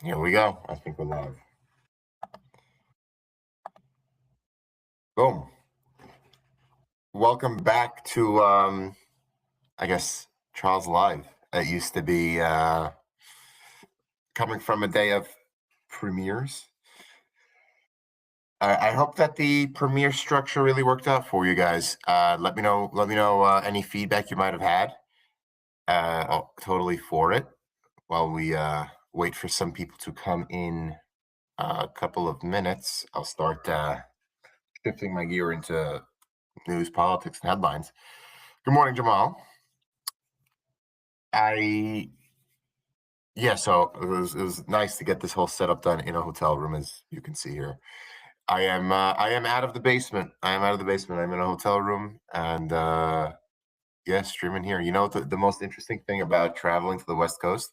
Here we go. I think we're live. Boom. Welcome back to, I guess, Charles Live. It used to be coming from a day of premieres. I hope that the premiere structure really worked out for you guys. Let me know any feedback you might have had. Totally for it. While we wait for some people to come in a couple of minutes, I'll start shifting my gear into news, politics, and headlines. Good morning, Jamal. So it was nice to get this whole setup done in a hotel room, as you can see here. I am out of the basement. I'm in a hotel room, and streaming here. You know, the most interesting thing about traveling to the West Coast,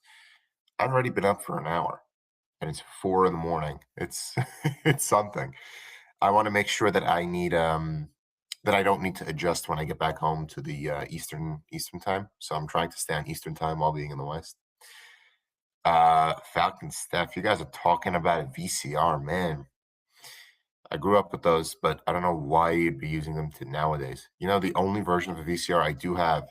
I've already been up for an hour, and it's 4 a.m. It's it's something. I want to make sure that that I don't need to adjust when I get back home to the Eastern time. So I'm trying to stay on Eastern time while being in the West. Falcon Steph, you guys are talking about a VCR, man. I grew up with those, but I don't know why you'd be using them nowadays. You know, the only version of a VCR I do have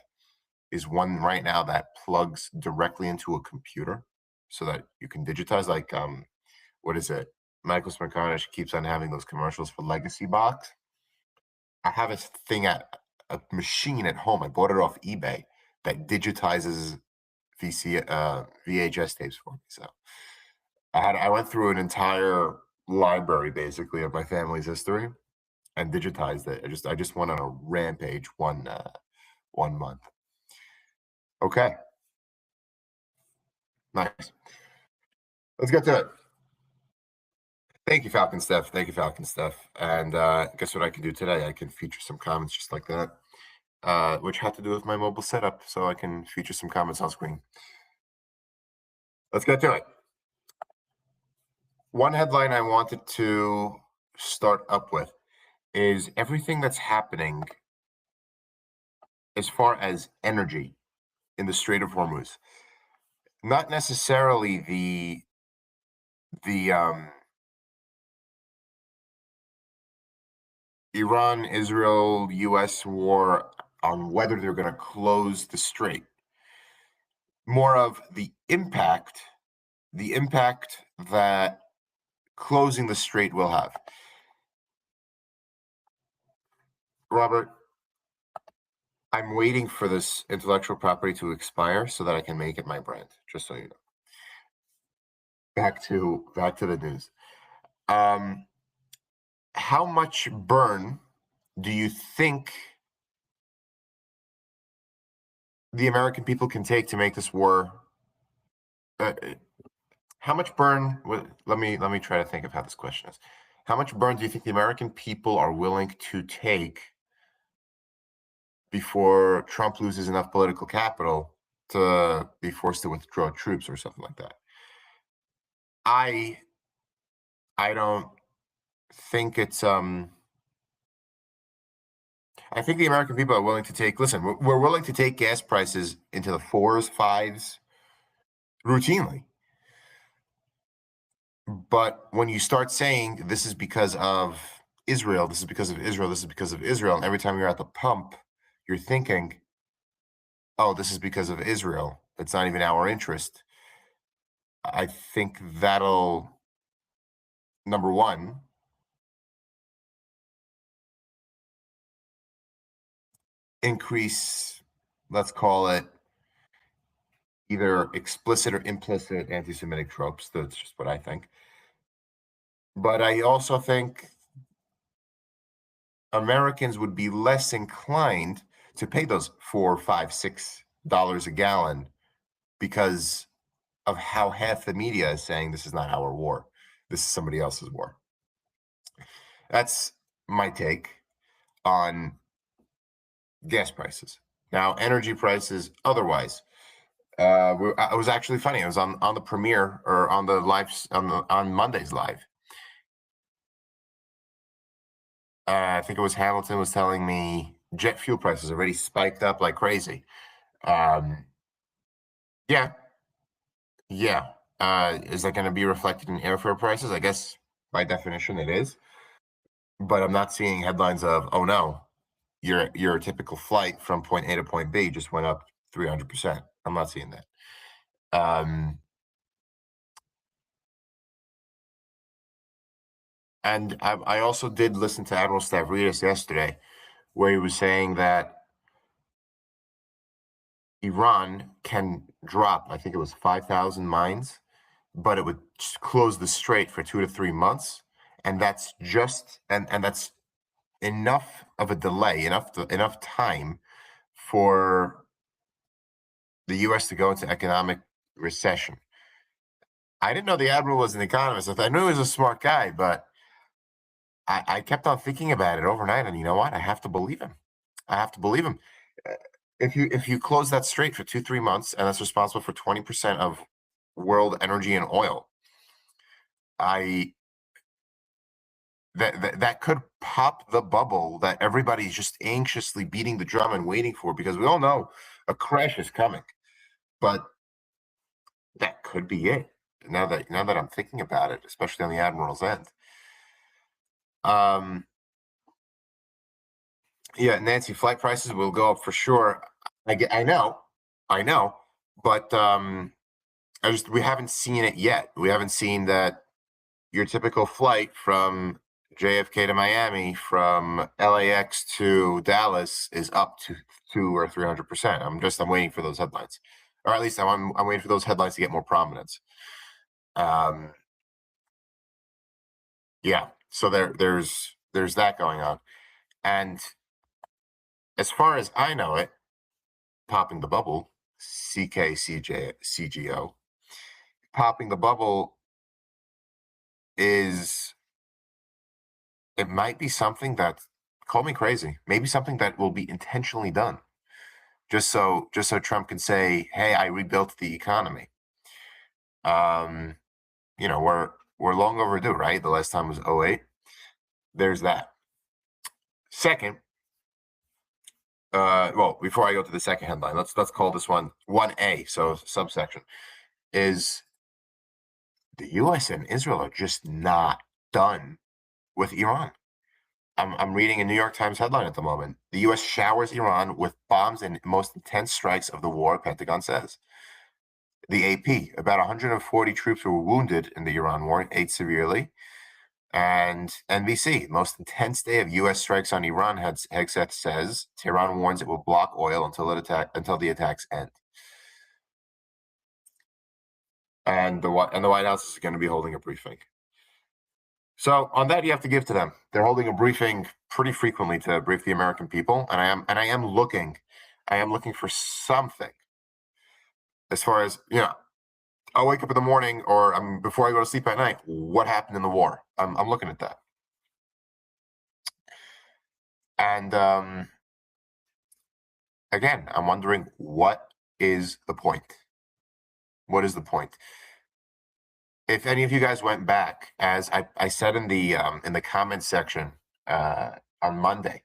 is one right now that plugs directly into a computer so that you can digitize. Like, what is it? Michael Smerconish keeps on having those commercials for Legacy Box. I have a machine at home. I bought it off eBay that digitizes VHS tapes for me. So I went through an entire library basically of my family's history and digitized it. I just went on a rampage one month. Okay. Nice. Let's get to it. Thank you, Falcon Steph. And guess what I can do today? I can feature some comments just like that, which had to do with my mobile setup, so I can feature some comments on screen. Let's get to it. One headline I wanted to start up with is everything that's happening as far as energy in the Strait of Hormuz. Not necessarily the Iran, Israel, U.S. war on whether they're going to close the strait. More of the impact that closing the strait will have. Robert, I'm waiting for this intellectual property to expire so that I can make it my brand, just so you know. Back to the news. How much burn do you think the American people can take to make this war? How much burn? Let me try to think of how this question is. How much burn do you think the American people are willing to take before Trump loses enough political capital to be forced to withdraw troops or something like that? I don't think it's I think the American people are willing to take. Listen, we're willing to take gas prices into the 4s, 5s routinely. But when you start saying this is because of Israel, this is because of Israel, this is because of Israel, and every time you're at the pump, you're thinking, oh, this is because of Israel. It's not even our interest. I think that'll, number one, increase, let's call it, either explicit or implicit anti-Semitic tropes. That's just what I think. But I also think Americans would be less inclined to pay those $4, $5, $6 a gallon because of how half the media is saying this is not our war. This is somebody else's war. That's my take on gas prices. Now, energy prices otherwise. It was actually funny. I was on the premiere or on the live on Monday's live. I think it was Hamilton was telling me jet fuel prices already spiked up like crazy. Yeah. Is that going to be reflected in airfare prices? I guess by definition it is, but I'm not seeing headlines of, oh no, your typical flight from point A to point B just went up 300%. I'm not seeing that. And I also did listen to Admiral Stavridis yesterday, where he was saying that Iran can drop, I think it was 5,000 mines, but it would close the strait for 2 to 3 months, and that's just and that's enough of a delay, enough time for the U.S. to go into economic recession. I didn't know the admiral was an economist. I knew he was a smart guy, but I kept on thinking about it overnight, and you know what? I have to believe him. I have to believe him. Uh, if you close that strait for 2-3 months, and that's responsible for 20% of world energy and oil, I that could pop the bubble that everybody's just anxiously beating the drum and waiting for, because we all know a crash is coming. But that could be it. Now that I'm thinking about it, especially on the admiral's end. Yeah, Nancy, flight prices will go up for sure. I know, but we haven't seen it yet. We haven't seen that your typical flight from JFK to Miami, from LAX to Dallas, is up to 200 or 300%. I'm waiting for those headlines, or at least I'm waiting for those headlines to get more prominence. Yeah, so there's that going on, and as far as I know it, popping the bubble, CKCJCGO, popping the bubble is, it might be something that, call me crazy, maybe something that will be intentionally done, just so Trump can say, "Hey, I rebuilt the economy." We're long overdue, right? The last time was 08. There's that. Second, well, before I go to the second headline, let's call this one 1A, so subsection, is the U.S. and Israel are just not done with Iran. I'm reading a New York Times headline at the moment. The U.S. showers Iran with bombs in most intense strikes of the war, Pentagon says. The AP, about 140 troops were wounded in the Iran war, 8 severely. And NBC, most intense day of U.S. strikes on Iran, Hegseth says. Tehran warns it will block oil until the attacks end. And the White House is going to be holding a briefing. So on that, you have to give to them. They're holding a briefing pretty frequently to brief the American people, and I am looking for something. As far as, I'll wake up in the morning, or before I go to sleep at night, what happened in the war? I'm looking at that, and again, I'm wondering, what is the point? What is the point? If any of you guys went back, as I said in the comments section on Monday,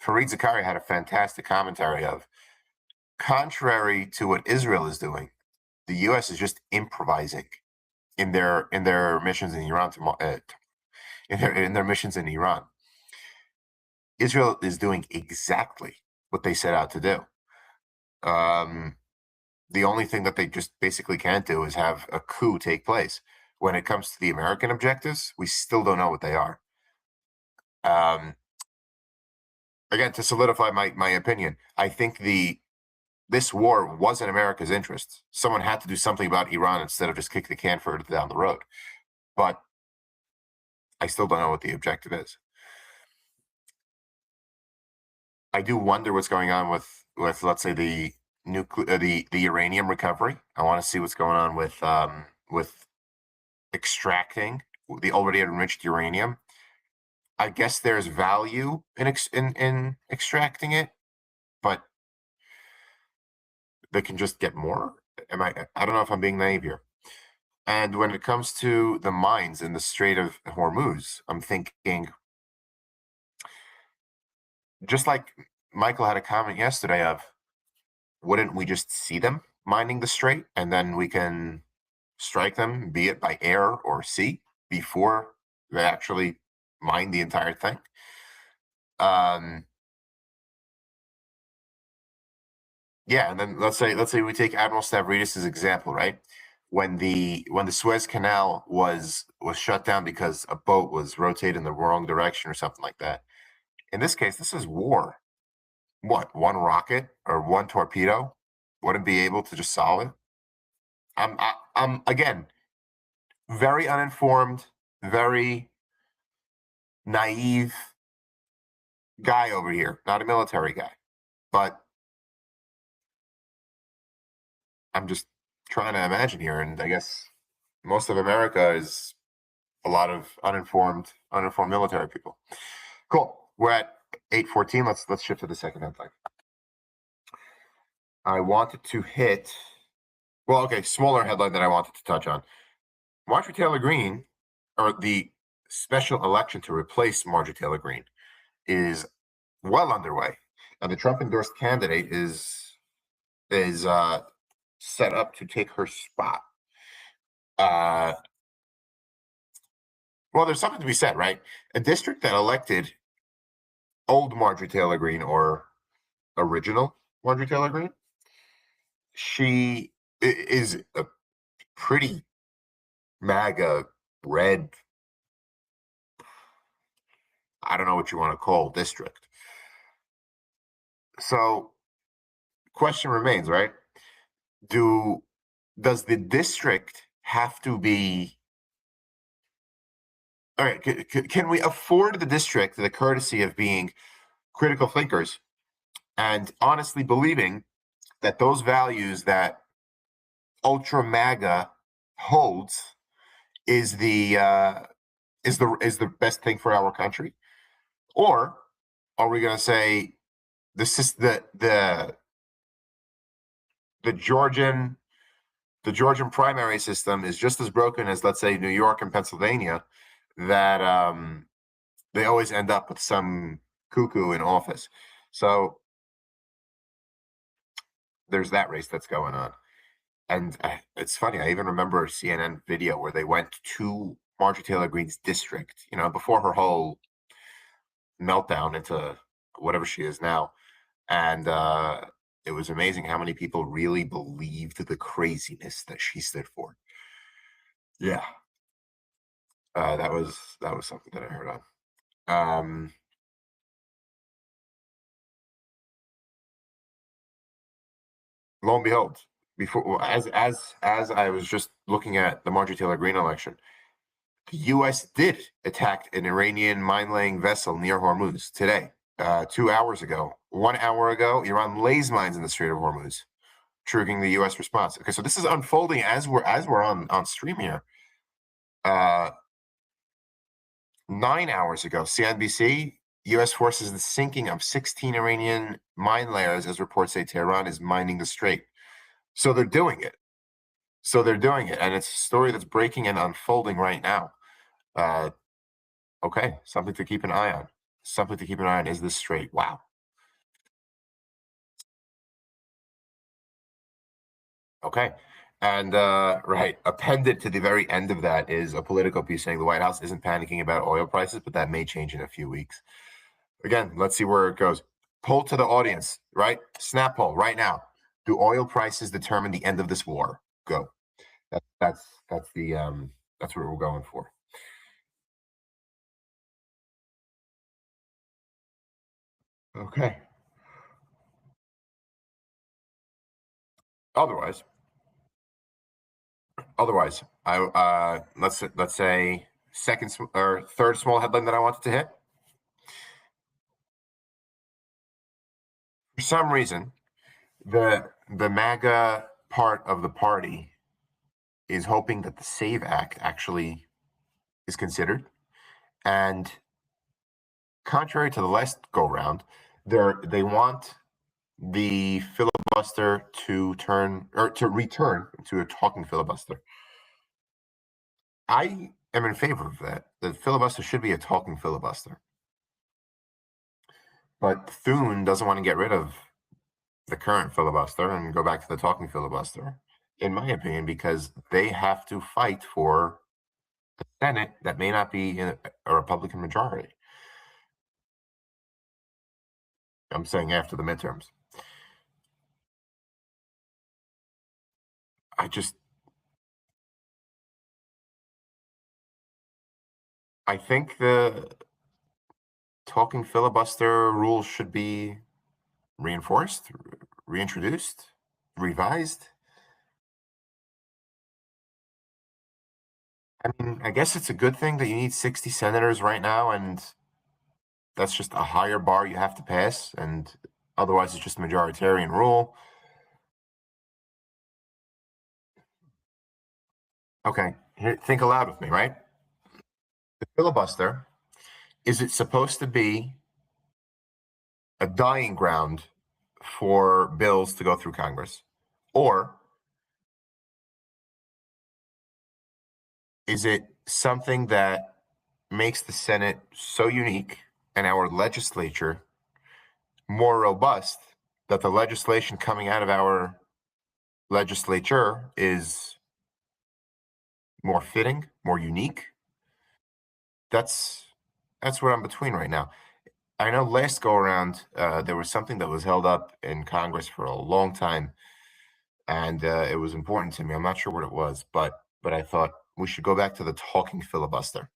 Fareed Zakaria had a fantastic commentary of, contrary to what Israel is doing, the U.S. is just improvising in their missions in Iran. In their missions in Iran, Israel is doing exactly what they set out to do. The only thing that they just basically can't do is have a coup take place. When it comes to the American objectives, we still don't know what they are. Again, to solidify my opinion, I think this war was in America's interest. Someone had to do something about Iran instead of just kick the can further down the road. But I still don't know what the objective is. I do wonder what's going on with let's say the uranium recovery. I want to see what's going on with extracting the already enriched uranium. I guess there's value in extracting it, but they can just get more. I don't know if I'm being naive here. And when it comes to the mines in the Strait of Hormuz, I'm thinking, just like Michael had a comment yesterday of, wouldn't we just see them mining the strait, and then we can strike them, be it by air or sea, before they actually mine the entire thing. Yeah, and then let's say we take Admiral Stavridis as example, right? When the Suez Canal was shut down because a boat was rotated in the wrong direction or something like that. In this case, this is war. What, one rocket or one torpedo wouldn't be able to just solve it? I'm again very uninformed, very naive guy over here, not a military guy, but I'm just trying to imagine here, and I guess most of America is a lot of uninformed military people. Cool. We're at 8:14. Let's shift to the second headline. I wanted to hit. Well, okay, smaller headline that I wanted to touch on. Marjorie Taylor Greene, or the special election to replace Marjorie Taylor Greene, is well underway, and the Trump-endorsed candidate is set up to take her spot. Well, there's something to be said, right? A district that elected old Marjorie Taylor Greene or original Marjorie Taylor Greene, she is a pretty MAGA red, I don't know what you want to call district. So, question remains, right? Does the district have to be? All right, can we afford the district the courtesy of being critical thinkers and honestly believing that those values that ultra MAGA holds is the best thing for our country? Or are we going to say this is the Georgian primary system is just as broken as, let's say, New York and Pennsylvania, that they always end up with some cuckoo in office. So there's that race that's going on. And it's funny, I even remember a CNN video where they went to Marjorie Taylor Greene's district, before her whole meltdown into whatever she is now. And it was amazing how many people really believed the craziness that she stood for. Yeah. That was something that I heard on. Lo and behold, before as I was just looking at the Marjorie Taylor Greene election, the U.S. did attack an Iranian mine-laying vessel near Hormuz today. 2 hours ago, 1 hour ago, Iran lays mines in the Strait of Hormuz, triggering the U.S. response. Okay, so this is unfolding as we're on stream here. 9 hours ago, CNBC, U.S. forces in the sinking of 16 Iranian mine layers, as reports say Tehran is mining the strait. So they're doing it. And it's a story that's breaking and unfolding right now. Okay, something to keep an eye on. Something to keep an eye on is this strait. Wow. Okay. And right, appended to the very end of that is a political piece saying the White House isn't panicking about oil prices, but that may change in a few weeks. Again, let's see where it goes. Poll to the audience, right? Snap poll right now. Do oil prices determine the end of this war? Go. That's what we're going for. Okay. Otherwise, I let's say second or third small headline that I wanted to hit. For some reason, the MAGA part of the party is hoping that the SAVE Act actually is considered, and contrary to the last go round, they want the filibuster to return to a talking filibuster. I am in favor of that. The filibuster should be a talking filibuster. But Thune doesn't want to get rid of the current filibuster and go back to the talking filibuster. in my opinion, because they have to fight for a Senate that may not be in a Republican majority. I'm saying after the midterms. I think the talking filibuster rule should be reinforced, reintroduced, revised. I mean, I guess it's a good thing that you need 60 senators right now, and that's just a higher bar you have to pass, and otherwise it's just majoritarian rule. Okay, here, think aloud with me, right? The filibuster, is it supposed to be a dying ground for bills to go through Congress? Or is it something that makes the Senate so unique and our legislature more robust that the legislation coming out of our legislature is more fitting, more unique? That's what I'm between right now. I know last go around there was something that was held up in Congress for a long time, and it was important to me. I'm not sure what it was, but I thought we should go back to the talking filibuster.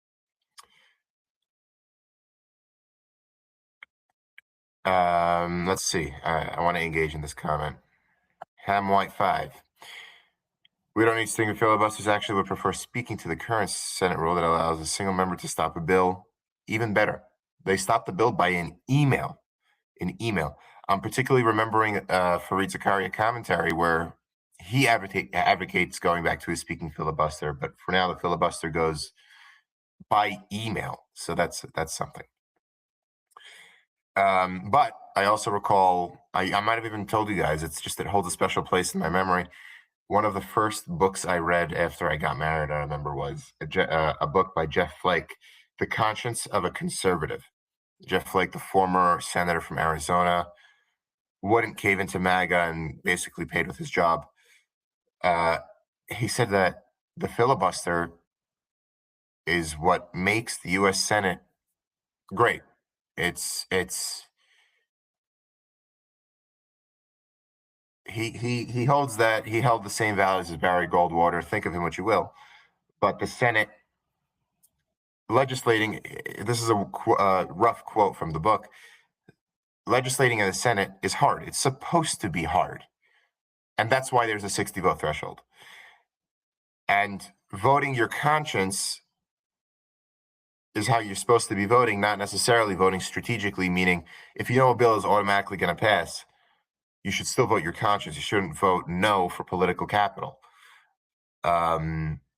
Let's see. I want to engage in this comment. Ham White 5. We don't need single filibusters. Actually, would prefer speaking to the current Senate rule that allows a single member to stop a bill. Even better, they stop the bill by an email. An email. I'm particularly remembering Fareed Zakaria commentary where he advocates going back to his speaking filibuster, but for now the filibuster goes by email. So that's something. But I also recall, I might have even told you guys, it's just it holds a special place in my memory. One of the first books I read after I got married, I remember, was a book by Jeff Flake, The Conscience of a Conservative. Jeff Flake, the former senator from Arizona, wouldn't cave into MAGA and basically paid with his job. He said that the filibuster is what makes the U.S. Senate great. It's he holds that he held the same values as Barry Goldwater. Think of him what you will, but the Senate legislating. This is a rough quote from the book. Legislating in the Senate is hard. It's supposed to be hard, and that's why there's a 60 vote threshold. And voting your conscience is how you're supposed to be voting, not necessarily voting strategically, meaning if you know a bill is automatically going to pass, you should still vote your conscience. You shouldn't vote no for political capital.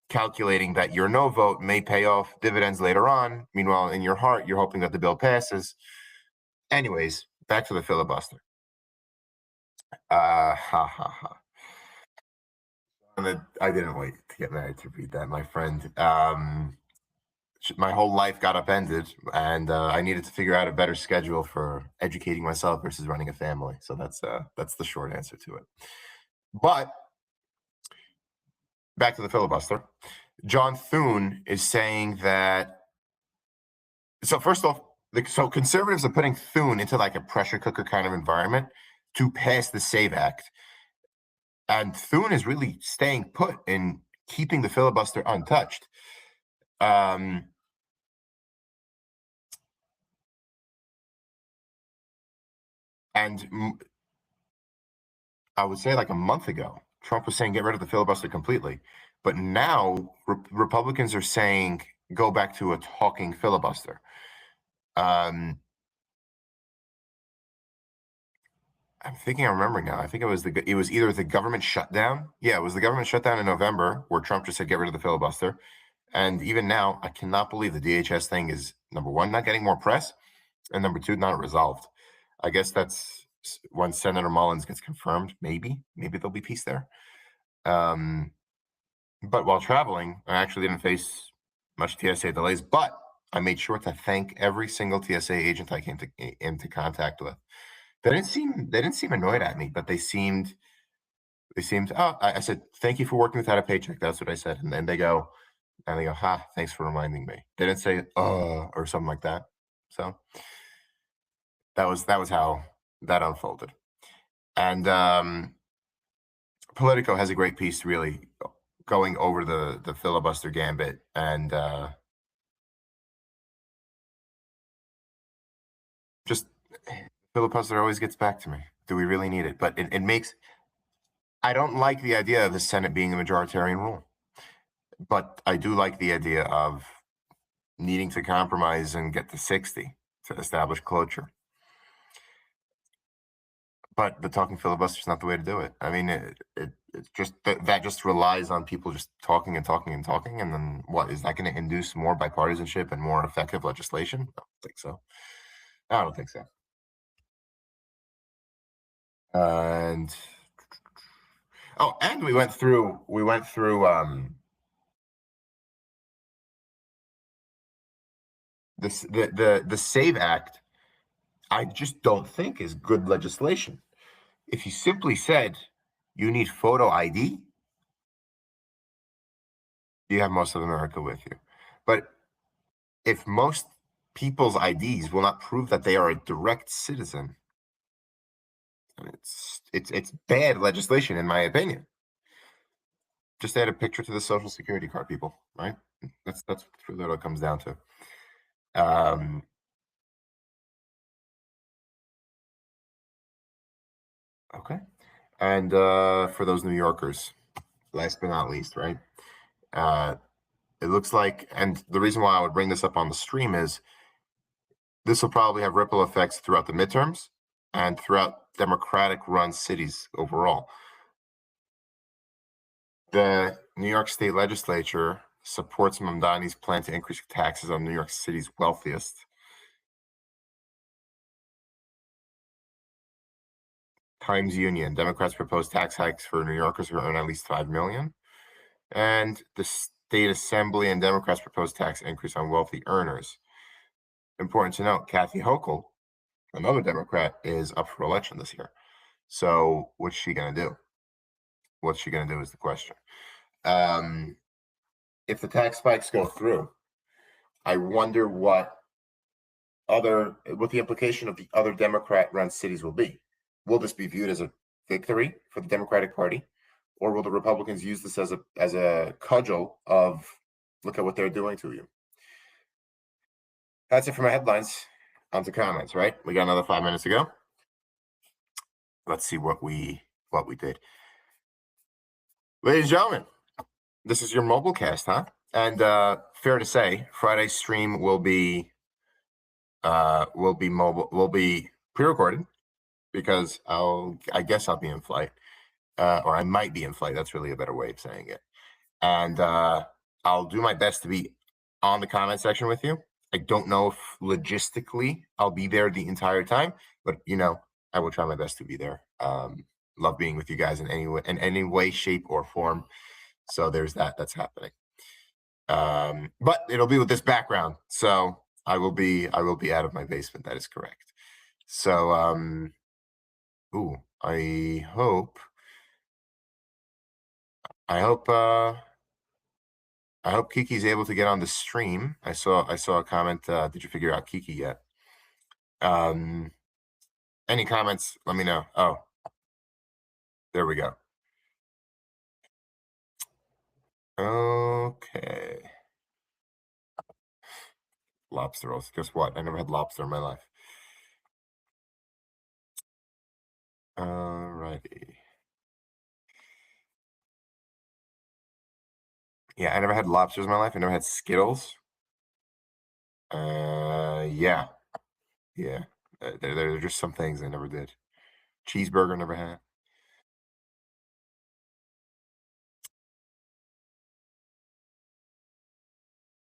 Calculating that your no vote may pay off dividends later on. Meanwhile, in your heart, you're hoping that the bill passes. Anyways, back to the filibuster. Ha ha ha. I didn't wait to get married to read that, my friend. My whole life got upended, and I needed to figure out a better schedule for educating myself versus running a family. So that's the short answer to it. But back to the filibuster. John Thune is saying that. So first off, so conservatives are putting Thune into like a pressure cooker kind of environment to pass the SAVE Act, and Thune is really staying put in keeping the filibuster untouched. And I would say like a month ago, Trump was saying get rid of the filibuster completely. But now Republicans are saying go back to a talking filibuster. I'm remembering now. I think it was either the government shutdown. Yeah, it was the government shutdown in November where Trump just said get rid of the filibuster. And even now, I cannot believe the DHS thing is, number one, not getting more press, and number two, not resolved. I guess that's when Senator Mullins gets confirmed. Maybe there'll be peace there. But while traveling, I actually didn't face much TSA delays, but I made sure to thank every single TSA agent I came into contact with. They didn't seem annoyed at me, but they seemed They seemed. Oh, I said, "Thank you for working without a paycheck." That's what I said, and then they go, "Ha, thanks for reminding me." They didn't say or something like that. So that was how that unfolded. And Politico has a great piece, really going over the filibuster gambit, and just filibuster always gets back to me. Do we really need it? But it makes. I don't like the idea of the Senate being a majoritarian rule, but I do like the idea of needing to compromise and get to 60 to establish cloture. But the talking filibuster is not the way to do it. I mean, it's just that just relies on people just talking and talking and talking, and then what is that going to induce more bipartisanship and more effective legislation? I don't think so. I don't think so. And and we went through this the SAVE Act. I just don't think is good legislation. If you simply said you need photo ID, you have most of America with you. But if most people's IDs will not prove that they are a direct citizen, it's bad legislation, in my opinion. Just add a picture to the Social Security card, people. Right? That's really what it comes down to. Okay. And for those New Yorkers, last but not least, right? It looks like, and the reason why I would bring this up on the stream is this will probably have ripple effects throughout the midterms and throughout Democratic-run cities overall. The New York State Legislature supports Mamdani's plan to increase taxes on New York City's wealthiest. Times Union, Democrats propose tax hikes for New Yorkers who earn at least $5 million. And the State Assembly and Democrats propose tax increase on wealthy earners. Important to note, Kathy Hochul, another Democrat, is up for election this year. So what's she going to do? What's she going to do is the question. If the tax spikes go through, I wonder what the implication of the other Democrat-run cities will be. Will this be viewed as a victory for the Democratic Party, or will the Republicans use this as a cudgel of look at what they're doing to you? That's it for my headlines. On to comments, right? We got another 5 minutes to go. Let's see what we did. Ladies and gentlemen, this is your mobile cast, huh? And fair to say, Friday's stream will be mobile, will be pre-recorded because I guess I'll be in flight, or I might be in flight. That's really a better way of saying it. And I'll do my best to be on the comment section with you. I don't know if logistically I'll be there the entire time, but I will try my best to be there. Love being with you guys in any way, shape, or form. So there's that's happening. But it'll be with this background, so I will be out of my basement. That is correct. So I hope Kiki's able to get on the stream. I saw a comment. Did you figure out Kiki yet? Any comments? Let me know. Oh, there we go. Okay. Lobster rolls. Guess what? I never had lobster in my life. Alrighty. Yeah, I never had lobsters in my life. I never had Skittles. Yeah. There are just some things I never did. Cheeseburger never had.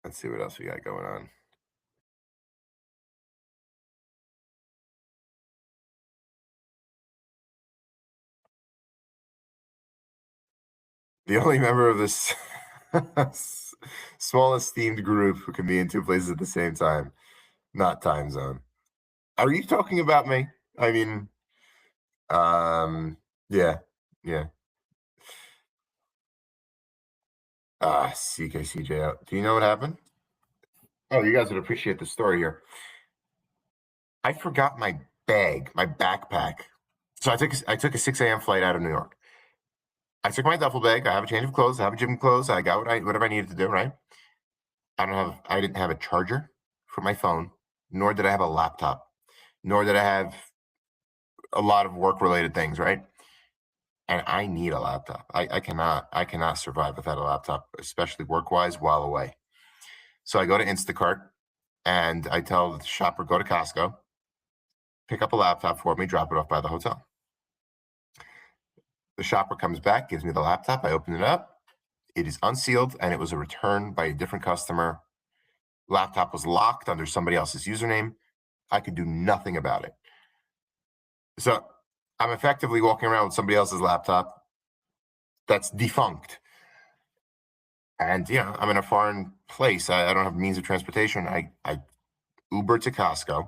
Let's see what else we got going on. The only member of this small esteemed group who can be in two places at the same time, not time zone. Are you talking about me? I mean, yeah. CKCJ. Do you know what happened? Oh, you guys would appreciate the story here. I forgot my bag, my backpack. So I took a 6 a.m. flight out of New York. I took my duffel bag. I have a change of clothes. I have a gym clothes. I got whatever I needed to do. Right. I didn't have a charger for my phone, nor did I have a laptop, nor did I have a lot of work related things. Right. And I need a laptop. I cannot survive without a laptop, especially work wise while away. So I go to Instacart and I tell the shopper, go to Costco, pick up a laptop for me, drop it off by the hotel. The shopper comes back, gives me the laptop. I open it up. It is unsealed and it was a return by a different customer. Laptop was locked under somebody else's username. I could do nothing about it. So I'm effectively walking around with somebody else's laptop that's defunct. And, I'm in a foreign place. I don't have means of transportation. I Uber to Costco,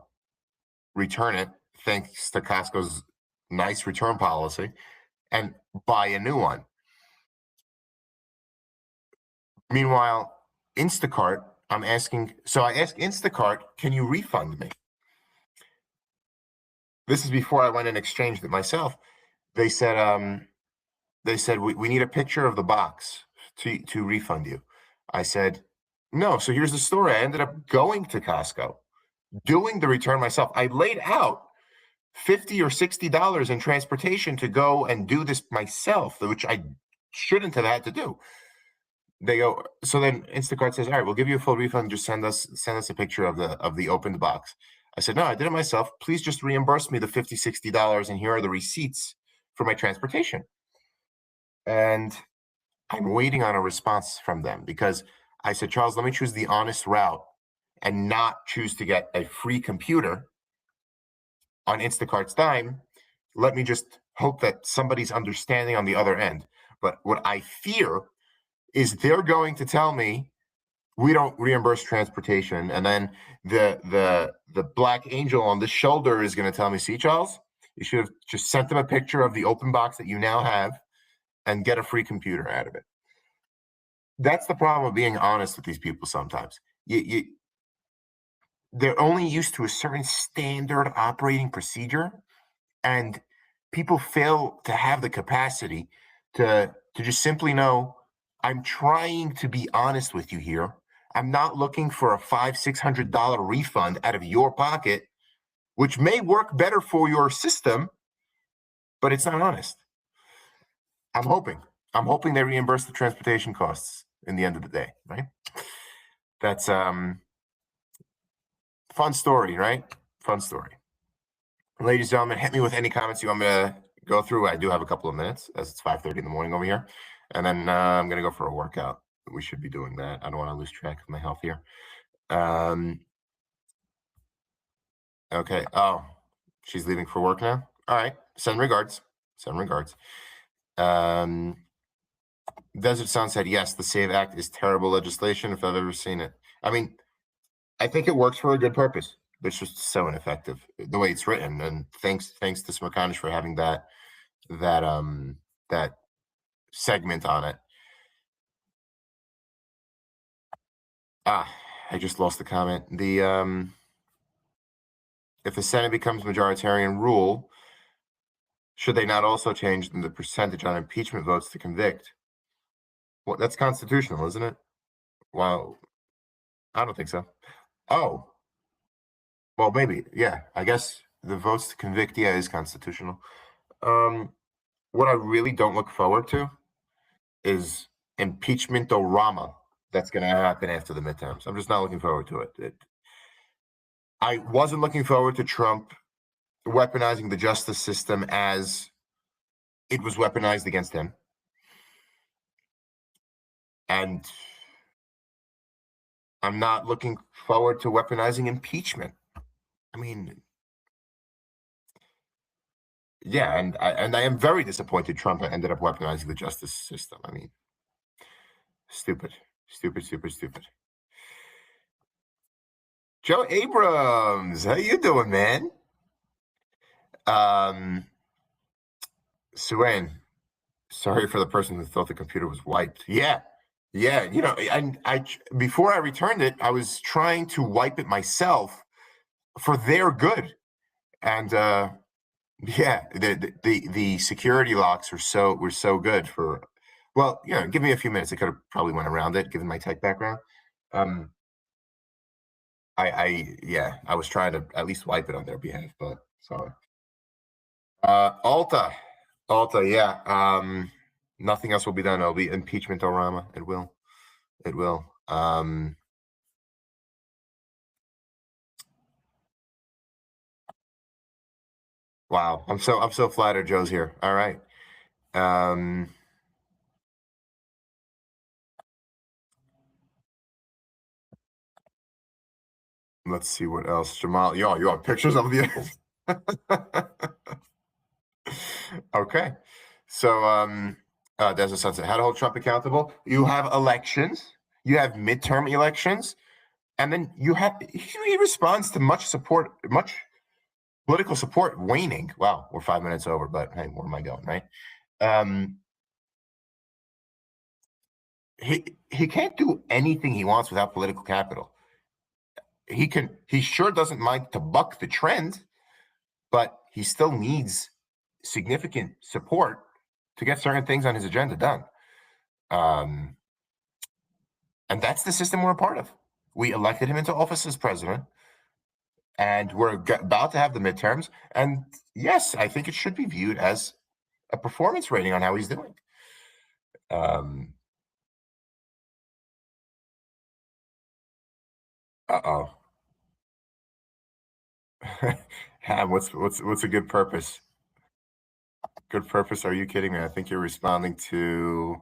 return it, thanks to Costco's nice return policy, and buy a new one. Meanwhile, Instacart, I ask Instacart, can you refund me? This is before I went and exchanged it myself. They said, we need a picture of the box to refund you. I said, no. So here's the story. I ended up going to Costco, doing the return myself. I laid out $50 or $60 in transportation to go and do this myself, which I shouldn't have had to do. They go, so then Instacart says, all right, we'll give you a full refund. Just send us a picture of the opened box. I said, no, I did it myself. Please just reimburse me the $50, $60, and here are the receipts for my transportation. And I'm waiting on a response from them because I said, Charles, let me choose the honest route and not choose to get a free computer on Instacart's dime. Let me just hope that somebody's understanding on the other end. But what I fear is they're going to tell me we don't reimburse transportation, and then the black angel on the shoulder is going to tell me, see, Charles, you should have just sent them a picture of the open box that you now have and get a free computer out of it. That's the problem with being honest with these people sometimes. They're only used to a certain standard operating procedure, and people fail to have the capacity to just simply know, I'm trying to be honest with you here. I'm not looking for a $500-$600 refund out of your pocket, which may work better for your system, but it's not honest. I'm hoping they reimburse the transportation costs in the end of the day, right? That's fun story, right? Fun story. Ladies and gentlemen, hit me with any comments you want me to go through. I do have a couple of minutes as it's 5:30 in the morning over here. And then I'm going to go for a workout. We should be doing that. I don't want to lose track of my health here. Okay. Oh, she's leaving for work now? All right. Send regards. Desert Sun said, yes, the SAVE Act is terrible legislation if I've ever seen it. I mean, I think it works for a good purpose. It's just so ineffective the way it's written. And thanks to Smerconish for having that segment on it. I just lost the comment. If the Senate becomes majoritarian rule, should they not also change the percentage on impeachment votes to convict? Well, that's constitutional, isn't it? Well, I don't think so. Oh, well, maybe. Yeah, I guess the votes to convict, is constitutional. What I really don't look forward to is impeachment-orama that's going to happen after the midterms. I'm just not looking forward to it. I wasn't looking forward to Trump weaponizing the justice system as it was weaponized against him. And I'm not looking forward to weaponizing impeachment. I mean, yeah, and I am very disappointed Trump ended up weaponizing the justice system. I mean, stupid. Joe Abrams, how you doing, man? Suane, sorry for the person who thought the computer was wiped. Yeah, Yeah, I before I returned it, I was trying to wipe it myself for their good, and yeah, the security locks were so good for. Well, give me a few minutes. I could have probably went around it, given my tech background. Um, yeah, I was trying to at least wipe it on their behalf, but sorry. Alta, Alta, yeah. Nothing else will be done. It'll be impeachment orama. It will. It will. Wow. I'm so flattered Joe's here. All right. Um, let's see what else. Jamal, you want pictures of the okay. So there's a sunset. How to hold Trump accountable. You have elections, you have midterm elections, and then he responds to much political support waning. Wow, we're 5 minutes over, but hey, where am I going, right? Um, he can't do anything he wants without political capital. He sure doesn't mind to buck the trend, but he still needs significant support to get certain things on his agenda done. Um, and that's the system we're a part of. We elected him into office as president, and we're about to have the midterms. And yes, I think it should be viewed as a performance rating on how he's doing. Um, uh-oh. Ham, what's a good purpose? Good purpose? Are you kidding me? I think you're responding to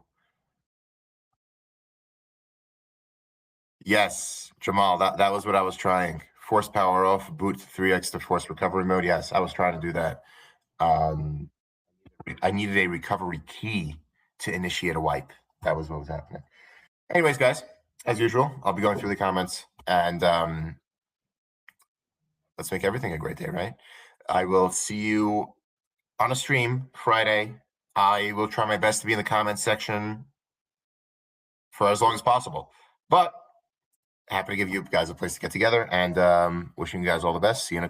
yes, Jamal. That was what I was trying. Force power off, boot 3x to force recovery mode. Yes, I was trying to do that. Um, I needed a recovery key to initiate a wipe. That was what was happening. Anyways, guys, as usual, I'll be going through the comments and let's make everything a great day, right? I will see you on a stream Friday. I will try my best to be in the comments section for as long as possible. But happy to give you guys a place to get together and wishing you guys all the best. See you in a